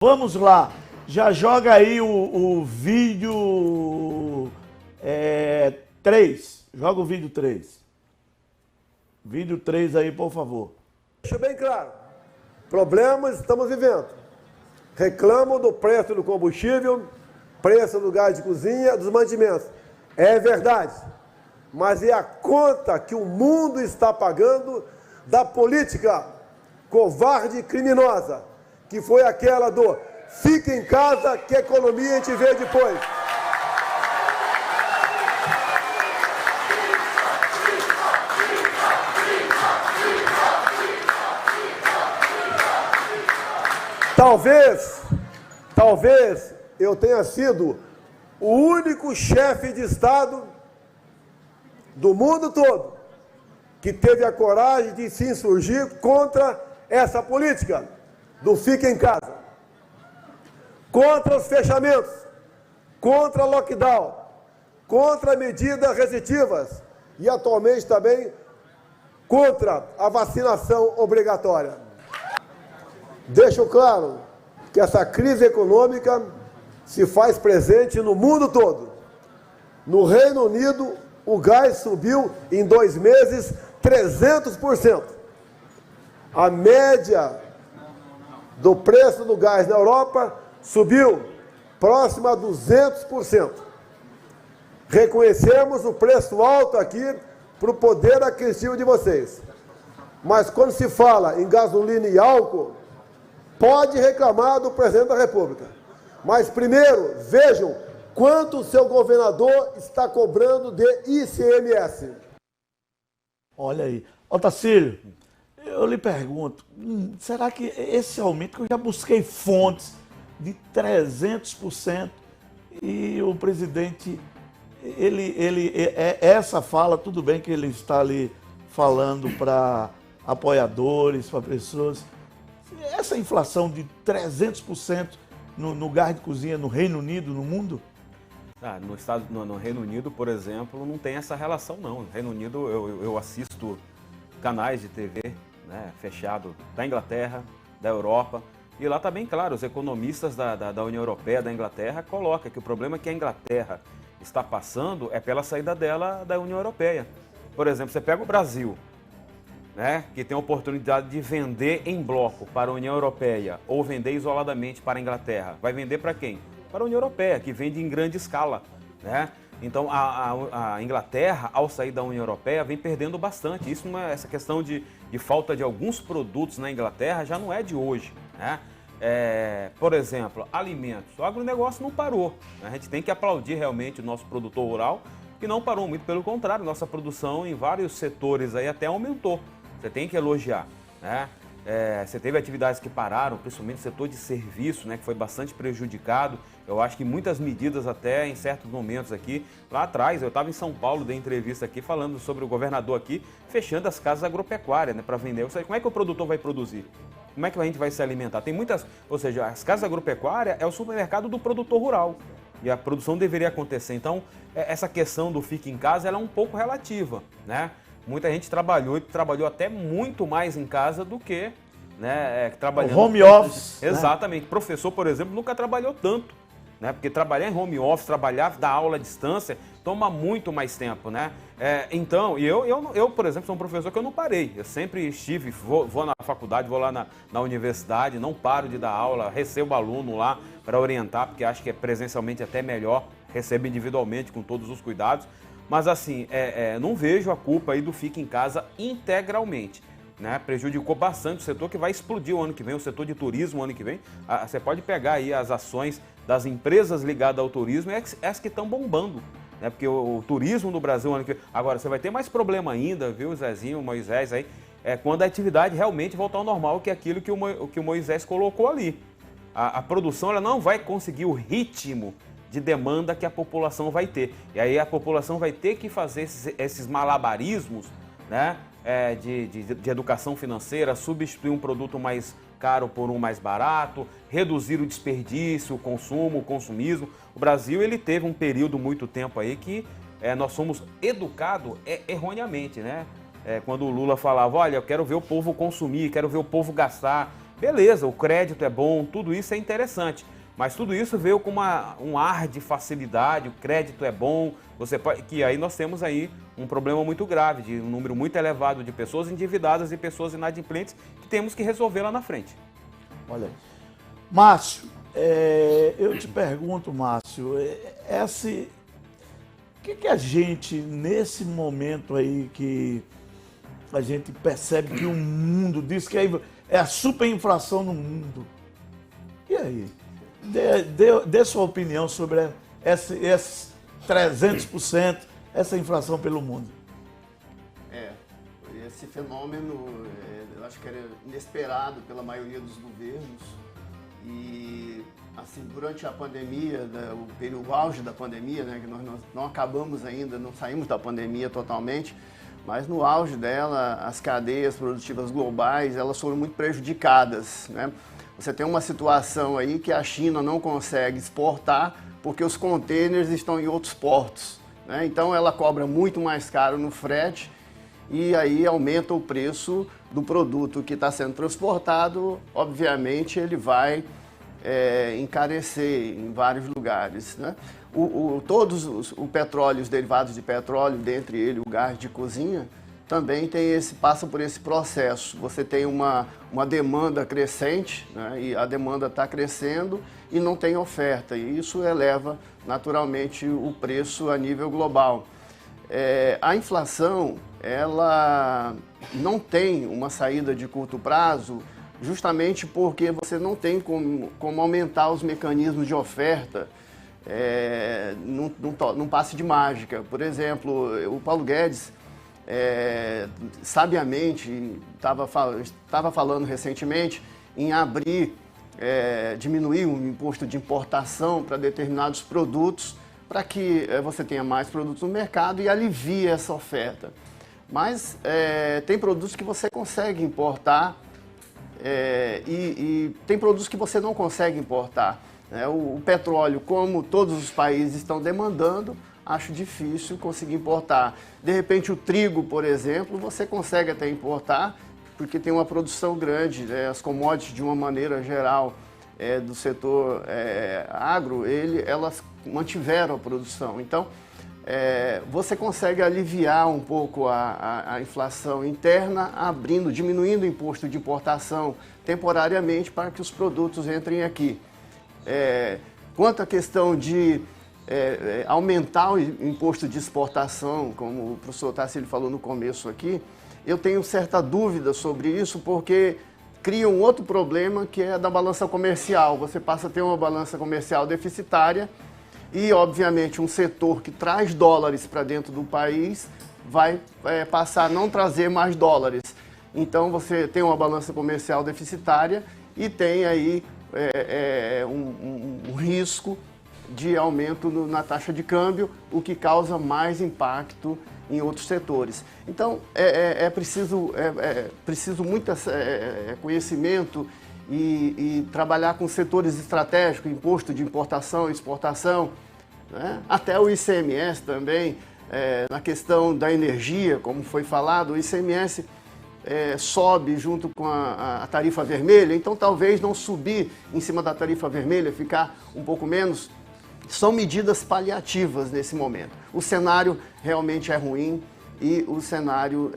Vamos lá, já joga aí o vídeo 3, joga o vídeo 3. Vídeo 3 aí, por favor. Deixa bem claro, problemas estamos vivendo. Reclamam do preço do combustível, preço do gás de cozinha, dos mantimentos. É verdade, mas é a conta que o mundo está pagando da política covarde e criminosa, que foi aquela do fique em casa que a economia a gente vê depois. Talvez eu tenha sido o único chefe de Estado do mundo todo que teve a coragem de se insurgir contra essa política do fique em casa, contra os fechamentos, contra lockdown, contra medidas restritivas e atualmente também contra a vacinação obrigatória. Deixo claro que essa crise econômica se faz presente no mundo todo. No Reino Unido, o gás subiu em 2 meses 300%. A média do preço do gás na Europa subiu próximo a 200%. Reconhecemos o preço alto aqui para o poder aquisitivo de vocês. Mas quando se fala em gasolina e álcool, pode reclamar do presidente da República. Mas primeiro, vejam quanto o seu governador está cobrando de ICMS. Olha aí. Otacílio, eu lhe pergunto, será que esse aumento, que eu já busquei fontes de 300%, e o presidente, essa fala, tudo bem que ele está ali falando para apoiadores, para pessoas, essa inflação de 300% no gás de cozinha no Reino Unido, no mundo? No Reino Unido, por exemplo, não tem essa relação, não. No Reino Unido, eu assisto canais de TV, né, fechado da Inglaterra, da Europa, e lá está bem claro, os economistas da União Europeia, da Inglaterra, colocam que o problema que a Inglaterra está passando é pela saída dela da União Europeia. Por exemplo, você pega o Brasil, né, que tem a oportunidade de vender em bloco para a União Europeia ou vender isoladamente para a Inglaterra. Vai vender para quem? Para a União Europeia, que vende em grande escala, né? Então, a Inglaterra, ao sair da União Europeia, vem perdendo bastante. Isso não é, essa questão de falta de alguns produtos na Inglaterra já não é de hoje, né? Por exemplo, alimentos. O agronegócio não parou, né? A gente tem que aplaudir realmente o nosso produtor rural, que não parou, muito pelo contrário, nossa produção em vários setores aí até aumentou. Você tem que elogiar, né? Você teve atividades que pararam, principalmente o setor de serviço, né, que foi bastante prejudicado. Eu acho que muitas medidas até em certos momentos aqui, lá atrás, eu estava em São Paulo, dei entrevista aqui falando sobre o governador aqui, fechando as casas agropecuárias, né, para vender. Ou seja, como é que o produtor vai produzir? Como é que a gente vai se alimentar? Tem muitas, ou seja, as casas agropecuárias é o supermercado do produtor rural. E a produção deveria acontecer. Então, essa questão do fique em casa, ela é um pouco relativa, né? Muita gente trabalhou e trabalhou até muito mais em casa do que, né, trabalhando. O home office. Exatamente. Né? Professor, por exemplo, nunca trabalhou tanto, né? Porque trabalhar em home office, trabalhar, dar aula à distância, toma muito mais tempo, né? Então, eu, por exemplo, sou um professor que eu não parei. Eu sempre estive, vou na faculdade, vou lá na universidade, não paro de dar aula, recebo aluno lá para orientar, porque acho que é presencialmente até melhor, recebo individualmente com todos os cuidados. Mas assim, não vejo a culpa aí do fique em casa integralmente, né? Prejudicou bastante o setor que vai explodir o ano que vem, o setor de turismo o ano que vem. Você pode pegar aí as ações das empresas ligadas ao turismo, essas que estão bombando, né? Porque o turismo no Brasil o ano que vem... Agora, você vai ter mais problema ainda, viu, Zezinho, Moisés aí, quando a atividade realmente voltar ao normal, que é aquilo que o Moisés colocou ali. A produção ela não vai conseguir o ritmo de demanda que a população vai ter. E aí a população vai ter que fazer esses malabarismos, né, de educação financeira, substituir um produto mais caro por um mais barato, reduzir o desperdício, o consumo, o consumismo. O Brasil ele teve um período muito tempo aí que nós somos educados erroneamente, né? Quando o Lula falava, olha, eu quero ver o povo consumir, quero ver o povo gastar, Beleza, o crédito é bom, tudo isso é interessante, mas tudo isso veio com um ar de facilidade, o crédito é bom, que aí nós temos aí um problema muito grave, de um número muito elevado de pessoas endividadas e pessoas inadimplentes que temos que resolver lá na frente. Olha aí. Márcio, eu te pergunto, Márcio, o que a gente, nesse momento aí que a gente percebe que o mundo diz que é a superinflação no mundo. E aí? Dê sua opinião sobre esses 300%, essa inflação pelo mundo. Esse fenômeno, eu acho que era inesperado pela maioria dos governos. E, assim, durante a pandemia, o auge da pandemia, né, que nós não acabamos ainda, não saímos da pandemia totalmente, mas no auge dela, as cadeias produtivas globais, elas foram muito prejudicadas, né? Você tem uma situação aí que a China não consegue exportar porque os contêineres estão em outros portos, né? Então ela cobra muito mais caro no frete e aí aumenta o preço do produto que está sendo transportado. Obviamente ele vai encarecer em vários lugares, né? Todos os petróleo, os derivados de petróleo, dentre ele o gás de cozinha, também passam por esse processo. Você tem uma demanda crescente, né? E a demanda está crescendo e não tem oferta, e isso eleva naturalmente o preço a nível global. A inflação, ela não tem uma saída de curto prazo, justamente porque você não tem como aumentar os mecanismos de oferta num passe de mágica. Por exemplo, o Paulo Guedes, sabiamente, estava falando recentemente em diminuir o imposto de importação para determinados produtos, para que você tenha mais produtos no mercado e alivie essa oferta. Mas tem produtos que você consegue importar e tem produtos que você não consegue importar. O petróleo, como todos os países estão demandando, acho difícil conseguir importar. De repente o trigo, por exemplo, você consegue até importar, porque tem uma produção grande, né? As commodities, de uma maneira geral, do setor agro, elas mantiveram a produção. Então, você consegue aliviar um pouco a inflação interna, diminuindo o imposto de importação temporariamente para que os produtos entrem aqui. Quanto à questão de aumentar o imposto de exportação, como o professor Tarcísio falou no começo aqui, eu tenho certa dúvida sobre isso, porque cria um outro problema, que é da balança comercial. Você passa a ter uma balança comercial deficitária e, obviamente, um setor que traz dólares para dentro do país vai passar a não trazer mais dólares. Então, você tem uma balança comercial deficitária e tem aí um risco de aumento na taxa de câmbio, o que causa mais impacto em outros setores. Então, preciso muito conhecimento e trabalhar com setores estratégicos, imposto de importação e exportação, né? Até o ICMS também, na questão da energia, como foi falado, o ICMS sobe junto com a tarifa vermelha, então talvez não subir em cima da tarifa vermelha, ficar um pouco menos. São medidas paliativas nesse momento. O cenário realmente é ruim e o cenário,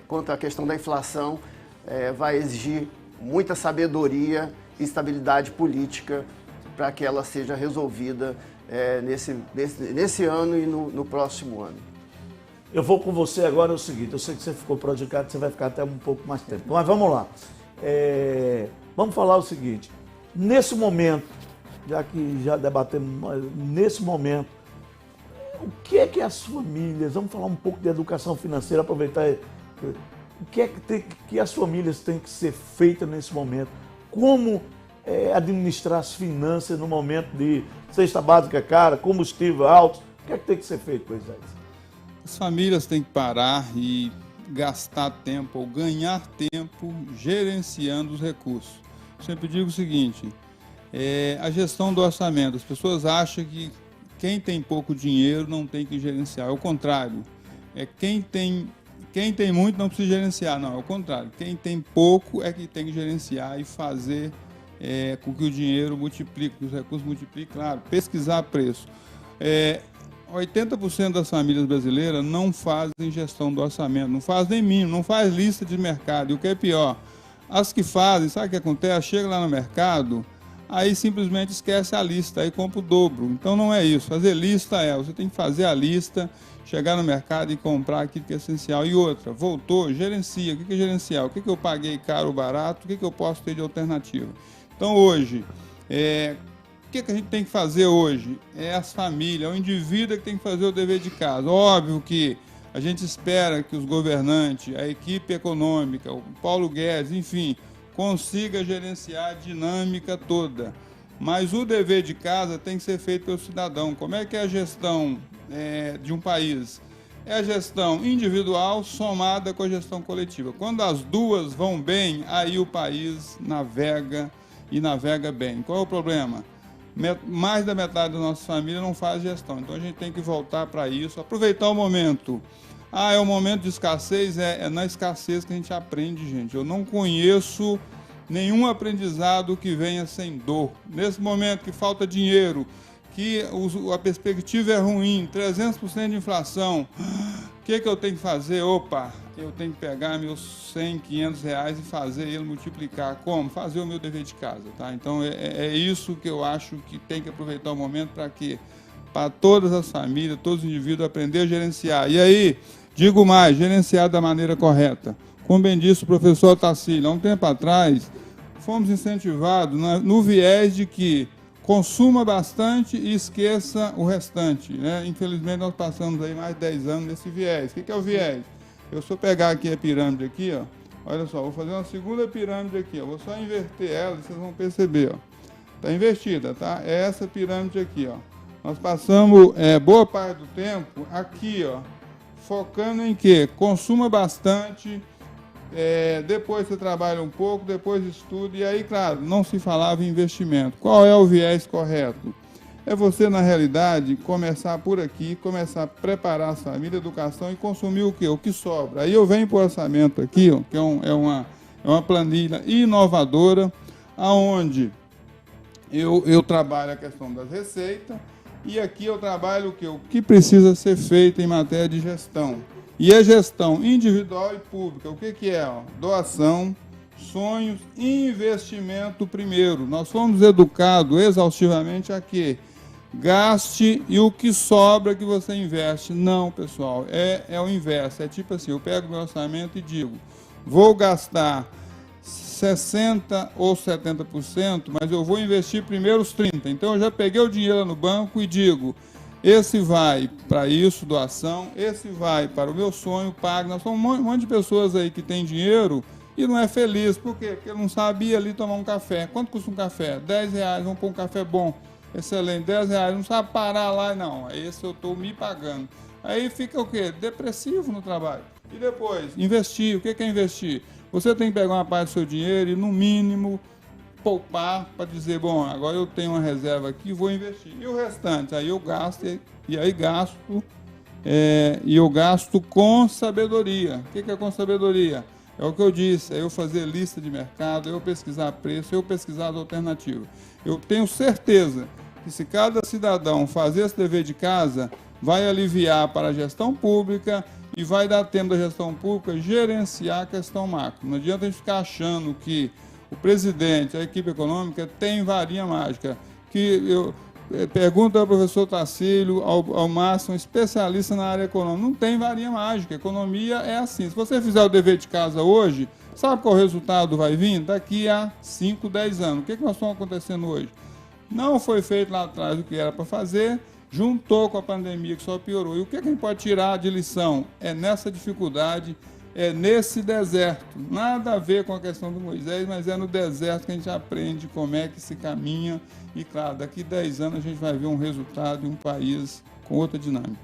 quanto à questão da inflação, vai exigir muita sabedoria e estabilidade política para que ela seja resolvida nesse ano e no próximo ano. Eu vou com você agora, é o seguinte, eu sei que você ficou prejudicado, você vai ficar até um pouco mais tempo, mas vamos lá. Vamos falar o seguinte, nesse momento, já que já debatemos, nesse momento, o que é que as famílias, vamos falar um pouco de educação financeira, aproveitar, o que é que as famílias têm que ser feitas nesse momento? Como administrar as finanças no momento de cesta básica cara, combustível alto? O que é que tem que ser feito, Moisés? As famílias têm que parar e gastar tempo ou ganhar tempo gerenciando os recursos. Eu sempre digo o seguinte, a gestão do orçamento. As pessoas acham que quem tem pouco dinheiro não tem que gerenciar. É o contrário. Quem quem tem muito não precisa gerenciar. Não, é o contrário. Quem tem pouco é que tem que gerenciar e fazer com que o dinheiro multiplique, que os recursos multipliquem, claro, pesquisar preço. 80% das famílias brasileiras não fazem gestão do orçamento, não faz nem mínimo, não faz lista de mercado. E o que é pior, as que fazem, sabe o que acontece? Chega lá no mercado, aí simplesmente esquece a lista, aí compra o dobro. Então não é isso, fazer lista você tem que fazer a lista, chegar no mercado e comprar aquilo que é essencial. E outra, voltou, gerencia. O que é gerenciar? O que eu paguei caro ou barato? O que eu posso ter de alternativa? Então hoje, o que a gente tem que fazer hoje? É as famílias, é o indivíduo que tem que fazer o dever de casa. Óbvio que a gente espera que os governantes, a equipe econômica, o Paulo Guedes, enfim, consiga gerenciar a dinâmica toda. Mas o dever de casa tem que ser feito pelo cidadão. Como é que é a gestão de um país? É a gestão individual somada com a gestão coletiva. Quando as duas vão bem, aí o país navega e navega bem. Qual é o problema? Mais da metade da nossa família não faz gestão. Então a gente tem que voltar para isso, aproveitar o momento. É um momento de escassez? É na escassez que a gente aprende, gente. Eu não conheço nenhum aprendizado que venha sem dor. Nesse momento que falta dinheiro, que a perspectiva é ruim, 300% de inflação, o que eu tenho que fazer? Eu tenho que pegar meus 100, 500 reais e fazer ele multiplicar. Como? Fazer o meu dever de casa, tá? Então é isso que eu acho que tem que aproveitar o momento para quê? Para todas as famílias, todos os indivíduos aprender a gerenciar. E aí, digo mais, gerenciar da maneira correta. Como bem disse o professor Tarsílio, há um tempo atrás, fomos incentivados no viés de que consuma bastante e esqueça o restante, né? Infelizmente, nós passamos aí mais de 10 anos nesse viés. O que é o viés? Se eu pegar aqui a pirâmide aqui, olha só, vou fazer uma segunda pirâmide aqui, vou só inverter ela, vocês vão perceber, está invertida, tá? É essa pirâmide aqui, Nós passamos boa parte do tempo aqui, focando em quê? Consuma bastante, depois você trabalha um pouco, depois estuda, e aí, claro, não se falava em investimento. Qual é o viés correto? É você, na realidade, começar por aqui, começar a preparar a família, educação e consumir o quê? O que sobra. Aí eu venho para o orçamento aqui, que é uma planilha inovadora, onde eu trabalho a questão das receitas, e aqui eu trabalho o que precisa ser feito em matéria de gestão. E a gestão individual e pública, o que é? Doação, sonhos e investimento primeiro. Nós fomos educados exaustivamente a quê? Gaste e o que sobra que você investe. Não, pessoal, é o inverso. É tipo assim, eu pego meu orçamento e digo, vou gastar 60% ou 70%, mas eu vou investir primeiro os 30%. Então eu já peguei o dinheiro lá no banco e digo, esse vai para isso, doação, esse vai para o meu sonho, pago. Nós somos um monte de pessoas aí que tem dinheiro e não é feliz. Por quê? Porque não sabia ali tomar um café. Quanto custa um café? 10 reais, vamos pôr um café bom, excelente, 10 reais, não sabe parar lá, não. Esse eu estou me pagando. Aí fica o quê? Depressivo no trabalho. E depois, investir. O que é investir? Você tem que pegar uma parte do seu dinheiro e, no mínimo, poupar para dizer, bom, agora eu tenho uma reserva aqui, vou investir. E o restante? Aí eu gasto, e aí gasto, e eu gasto com sabedoria. O que é com sabedoria? É o que eu disse, é eu fazer lista de mercado, eu pesquisar preço, eu pesquisar as alternativas. Eu tenho certeza que se cada cidadão fazer esse dever de casa, vai aliviar para a gestão pública e vai dar tempo da gestão pública gerenciar a questão macro. Não adianta a gente ficar achando que o presidente, a equipe econômica tem varinha mágica. Que eu pergunto ao professor Tarsílio, ao Márcio, um especialista na área econômica, não tem varinha mágica. A economia é assim. Se você fizer o dever de casa hoje, sabe qual o resultado vai vir? Daqui a 5, 10 anos. O que nós estamos acontecendo hoje? Não foi feito lá atrás o que era para fazer, juntou com a pandemia que só piorou. E o que a gente pode tirar de lição? É nessa dificuldade, é nesse deserto. Nada a ver com a questão do Moisés, mas é no deserto que a gente aprende como é que se caminha. E claro, daqui a 10 anos a gente vai ver um resultado de um país com outra dinâmica.